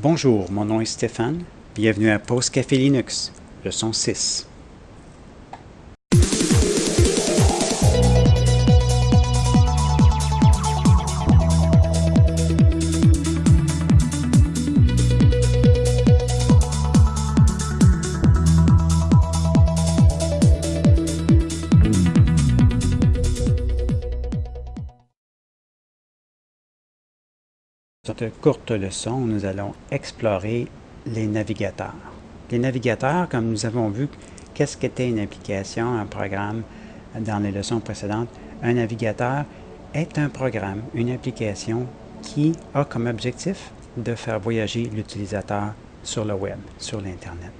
Bonjour, mon nom est Stéphane. Bienvenue à Pause Café Linux, leçon 6. Dans cette courte leçon, nous allons explorer les navigateurs. Les navigateurs, comme nous avons vu, qu'est-ce qu'était une application, un programme dans les leçons précédentes? Un navigateur est un programme, une application qui a comme objectif de faire voyager l'utilisateur sur le web, sur l'Internet.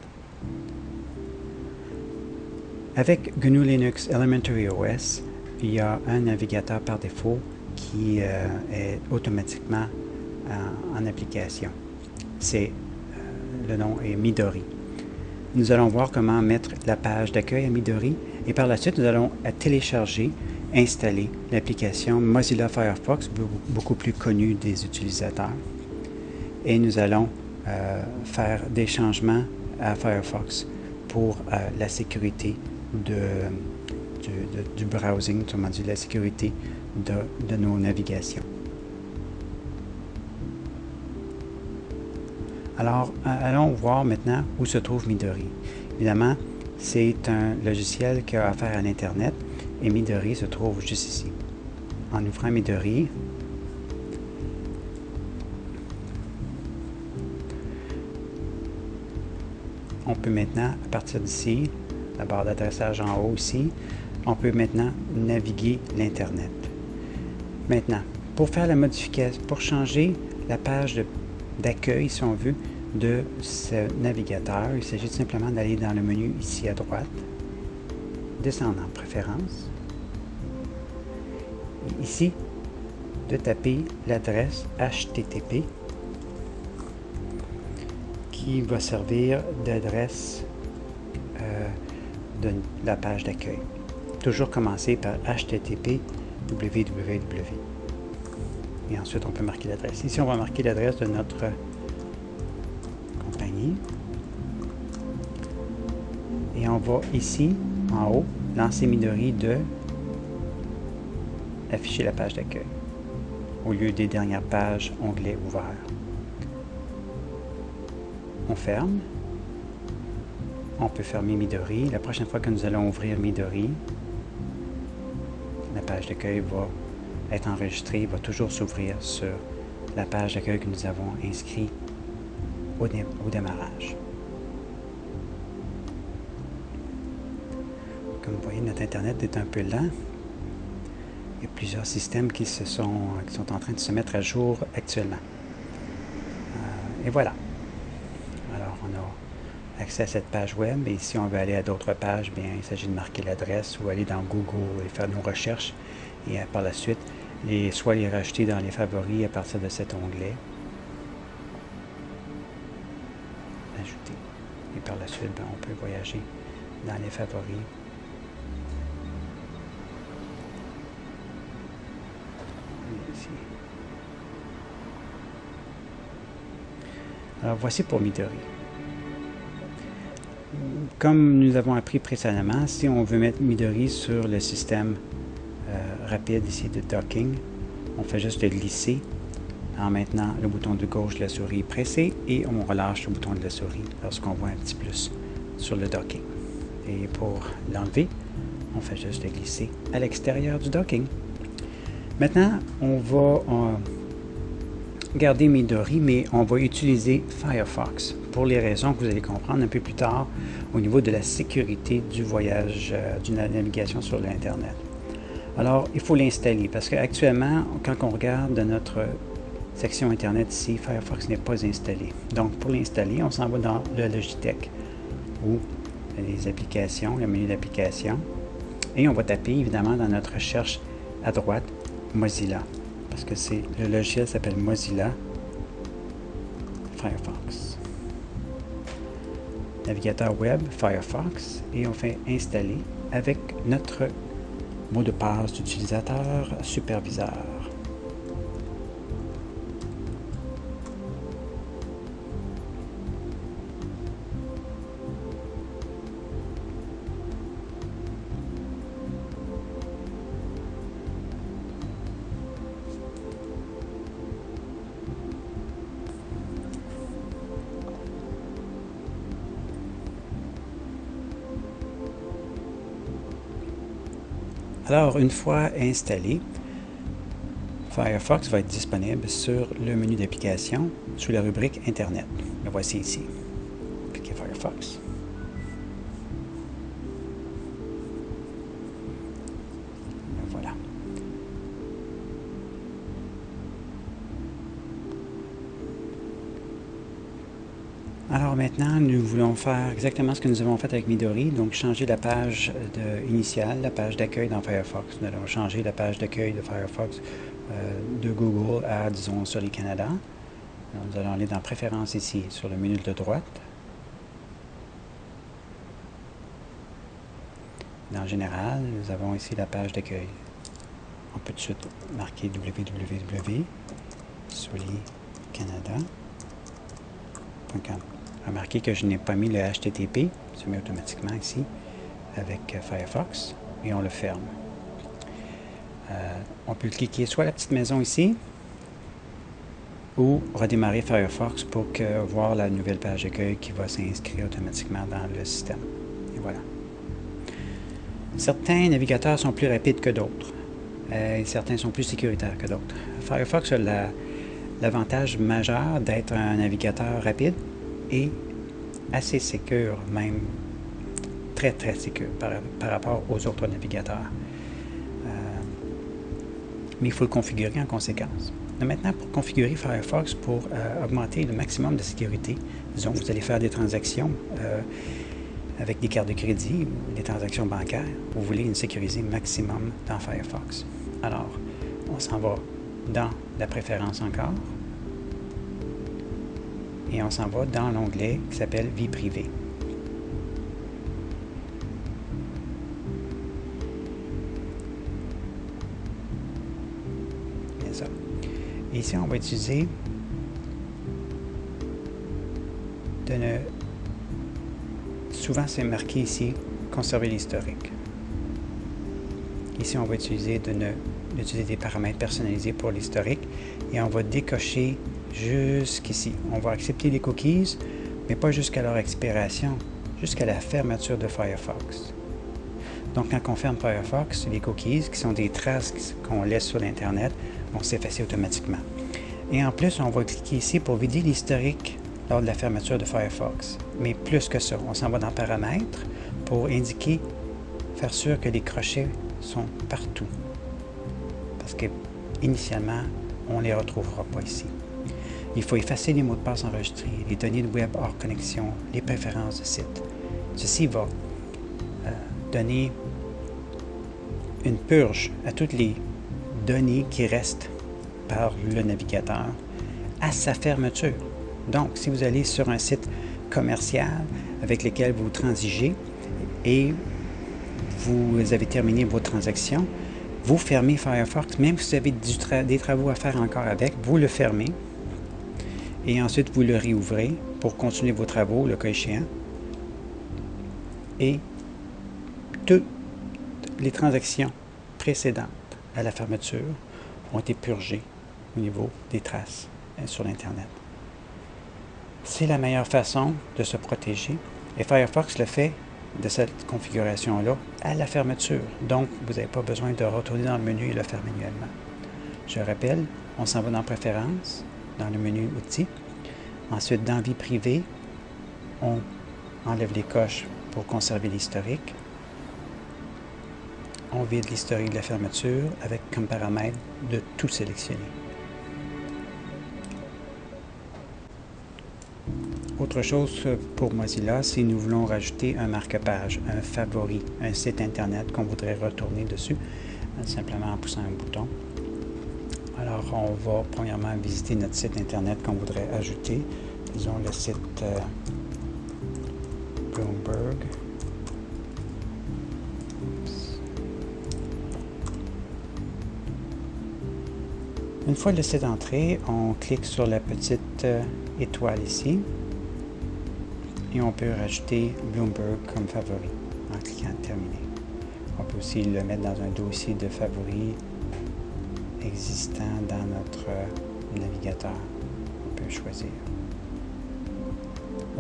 Avec GNU Linux Elementary OS, il y a un navigateur par défaut qui est automatiquement en application. Le nom est Midori. Nous allons voir comment mettre la page d'accueil à Midori et par la suite, nous allons télécharger, installer l'application Mozilla Firefox, beaucoup plus connue des utilisateurs. Et nous allons faire des changements à Firefox pour la sécurité du browsing, autrement dit la sécurité de nos navigations. Alors, allons voir maintenant où se trouve Midori. Évidemment, c'est un logiciel qui a affaire à l'Internet et Midori se trouve juste ici. En ouvrant Midori, on peut maintenant, à partir d'ici, la barre d'adressage en haut ici, on peut maintenant naviguer l'Internet. Maintenant, pour faire la modification, pour changer la page d'accueil, si on veut, de ce navigateur, il s'agit simplement d'aller dans le menu ici à droite, descendre en préférences, et ici, de taper l'adresse HTTP qui va servir d'adresse de la page d'accueil. Toujours commencer par HTTP www. Et ensuite, on peut marquer l'adresse. Ici, on va marquer l'adresse de notre compagnie. Et on va ici, en haut, lancer Midori de afficher la page d'accueil au lieu des dernières pages, onglet ouvert. On ferme. On peut fermer Midori. La prochaine fois que nous allons ouvrir Midori, la page d'accueil va être enregistrée, va toujours s'ouvrir sur la page d'accueil que nous avons inscrite au démarrage. Comme vous voyez, notre Internet est un peu lent. Il y a plusieurs systèmes qui sont en train de se mettre à jour actuellement. Et voilà. Alors, on a accès à cette page web et si on veut aller à d'autres pages, bien, il s'agit de marquer l'adresse ou aller dans Google et faire nos recherches et par la suite, soit les rajouter dans les favoris à partir de cet onglet. Ajouter. Et par la suite, on peut voyager dans les favoris. Ici. Alors voici pour Midori. Comme nous avons appris précédemment, si on veut mettre Midori sur le système rapide ici de docking, on fait juste le glisser en maintenant le bouton de gauche de la souris pressé et on relâche le bouton de la souris lorsqu'on voit un petit plus sur le docking. Et pour l'enlever, on fait juste le glisser à l'extérieur du docking. Maintenant, on va garder Midori, mais on va utiliser Firefox pour les raisons que vous allez comprendre un peu plus tard au niveau de la sécurité du voyage, de la navigation sur l'Internet. Alors, il faut l'installer parce qu'actuellement, quand on regarde dans notre section Internet ici, Firefox n'est pas installé. Donc, pour l'installer, on s'en va dans le Logitech ou les applications, le menu d'applications. Et on va taper, évidemment, dans notre recherche à droite, Mozilla. Parce que le logiciel s'appelle Mozilla Firefox. Navigateur web, Firefox. Et on fait installer avec notre mot de passe d'utilisateur superviseur. Alors, une fois installé, Firefox va être disponible sur le menu d'application sous la rubrique Internet. Le voici ici. Cliquez Firefox. Voilà. Alors maintenant, nous voulons faire exactement ce que nous avons fait avec Midori, donc changer la page initiale, la page d'accueil dans Firefox. Nous allons changer la page d'accueil de Firefox de Google à, disons, Soli Canada. Nous allons aller dans Préférences ici, sur le menu de droite. Dans Général, nous avons ici la page d'accueil. On peut tout de suite marquer www.solicanada.com. Remarquez que je n'ai pas mis le HTTP, se met automatiquement ici avec Firefox et on le ferme. On peut cliquer soit la petite maison ici ou redémarrer Firefox pour voir la nouvelle page d'accueil qui va s'inscrire automatiquement dans le système. Et voilà. Certains navigateurs sont plus rapides que d'autres et certains sont plus sécuritaires que d'autres. Firefox a l'avantage majeur d'être un navigateur rapide et assez sécure, même très très sécure par rapport aux autres navigateurs. Mais il faut le configurer en conséquence. Maintenant, pour configurer Firefox, pour augmenter le maximum de sécurité, disons que vous allez faire des transactions avec des cartes de crédit ou des transactions bancaires, vous voulez une sécurité maximum dans Firefox. Alors, on s'en va dans la préférence encore et on s'en va dans l'onglet qui s'appelle Vie privée. Bien ça. Et ici, on va utiliser souvent, c'est marqué ici, conserver l'historique. Ici, on va utiliser des paramètres personnalisés pour l'historique et on va décocher jusqu'ici. On va accepter les cookies, mais pas jusqu'à leur expiration, jusqu'à la fermeture de Firefox. Donc, quand on ferme Firefox, les cookies, qui sont des traces qu'on laisse sur l'Internet, vont s'effacer automatiquement. Et en plus, on va cliquer ici pour vider l'historique lors de la fermeture de Firefox. Mais plus que ça, on s'en va dans Paramètres pour indiquer, faire sûr que les crochets sont partout. Parce que initialement, on ne les retrouvera pas ici. Il faut effacer les mots de passe enregistrés, les données de web hors connexion, les préférences de site. Ceci va donner une purge à toutes les données qui restent par le navigateur à sa fermeture. Donc, si vous allez sur un site commercial avec lequel vous transigez et vous avez terminé vos transactions, vous fermez Firefox, même si vous avez des travaux à faire encore avec, vous le fermez et ensuite vous le réouvrez pour continuer vos travaux, le cas échéant. Et toutes les transactions précédentes à la fermeture ont été purgées au niveau des traces sur l'Internet. C'est la meilleure façon de se protéger et Firefox le fait de cette configuration-là à la fermeture. Donc, vous n'avez pas besoin de retourner dans le menu et le faire manuellement. Je rappelle, on s'en va dans Préférences, dans le menu Outils. Ensuite, dans Vie privée, on enlève les coches pour conserver l'historique. On vide l'historique de la fermeture avec comme paramètre de tout sélectionner. Autre chose pour Mozilla, si nous voulons rajouter un marque-page, un favori, un site Internet qu'on voudrait retourner dessus, simplement en poussant un bouton. Alors, on va premièrement visiter notre site Internet qu'on voudrait ajouter. Disons le site Bloomberg. Une fois le site entré, on clique sur la petite étoile ici. Et on peut rajouter Bloomberg comme favori en cliquant Terminer. On peut aussi le mettre dans un dossier de favoris existant dans notre navigateur. On peut choisir.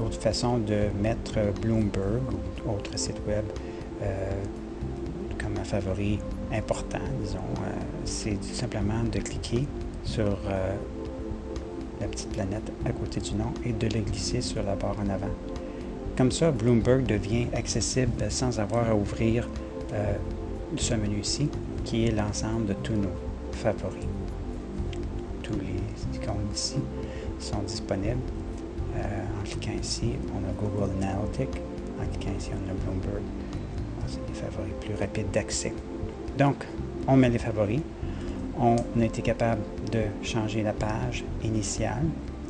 Autre façon de mettre Bloomberg ou autre site web comme un favori important, disons, c'est tout simplement de cliquer sur la petite planète à côté du nom et de le glisser sur la barre en avant. Comme ça, Bloomberg devient accessible sans avoir à ouvrir ce menu ici, qui est l'ensemble de tous nos favoris. Tous les icônes ici sont disponibles. En cliquant ici, on a Google Analytics. En cliquant ici, on a Bloomberg. C'est les favoris plus rapides d'accès. Donc, on met les favoris. On a été capable de changer la page initiale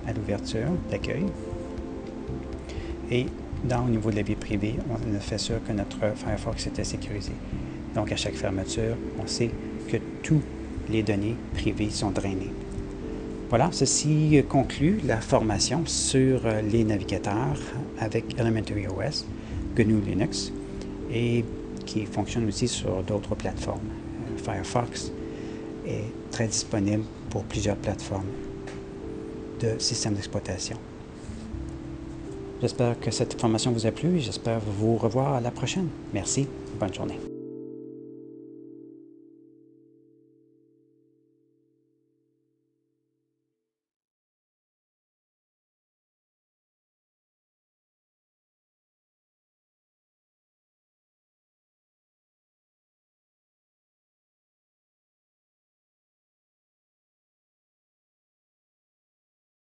à l'ouverture d'accueil. Et au niveau de la vie privée, on a fait sûr que notre Firefox était sécurisé. Donc, à chaque fermeture, on sait que toutes les données privées sont drainées. Voilà, ceci conclut la formation sur les navigateurs avec Elementary OS, GNU Linux, et qui fonctionne aussi sur d'autres plateformes. Firefox est très disponible pour plusieurs plateformes de systèmes d'exploitation. J'espère que cette formation vous a plu et j'espère vous revoir à la prochaine. Merci, bonne journée.